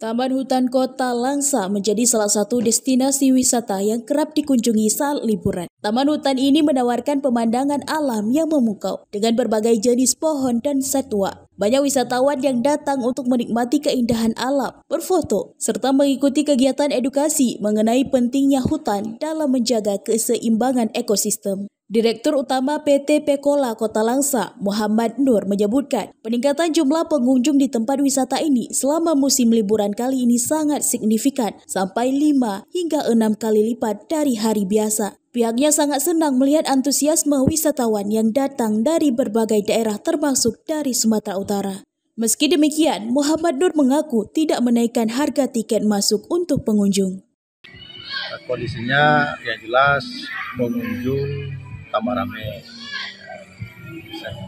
Taman Hutan Kota Langsa menjadi salah satu destinasi wisata yang kerap dikunjungi saat liburan. Taman hutan ini menawarkan pemandangan alam yang memukau dengan berbagai jenis pohon dan satwa. Banyak wisatawan yang datang untuk menikmati keindahan alam, berfoto, serta mengikuti kegiatan edukasi mengenai pentingnya hutan dalam menjaga keseimbangan ekosistem. Direktur Utama PT Pekola Kota Langsa, Muhammad Nur menyebutkan, peningkatan jumlah pengunjung di tempat wisata ini selama musim liburan kali ini sangat signifikan, sampai 5 hingga 6 kali lipat dari hari biasa. Pihaknya sangat senang melihat antusiasme wisatawan yang datang dari berbagai daerah termasuk dari Sumatera Utara. Meski demikian, Muhammad Nur mengaku tidak menaikkan harga tiket masuk untuk pengunjung. Kondisinya yang jelas pengunjung tambah ramai.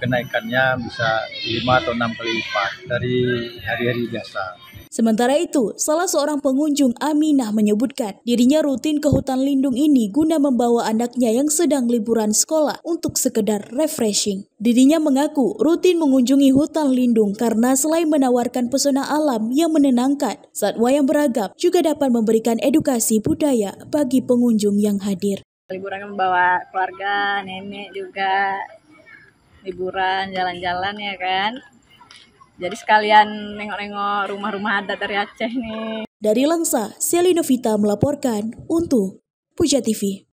Kenaikannya bisa 5 atau 6 kali lipat dari hari-hari biasa. Sementara itu, salah seorang pengunjung, Aminah, menyebutkan dirinya rutin ke hutan lindung ini guna membawa anaknya yang sedang liburan sekolah untuk sekedar refreshing. Dirinya mengaku rutin mengunjungi hutan lindung karena selain menawarkan pesona alam yang menenangkan, satwa yang beragam juga dapat memberikan edukasi budaya bagi pengunjung yang hadir. Liburan membawa keluarga, nenek juga liburan jalan-jalan ya kan. Jadi sekalian nengok-nengok rumah-rumah adat dari Aceh nih. Dari Langsa, Selina Vita melaporkan untuk Puja TV.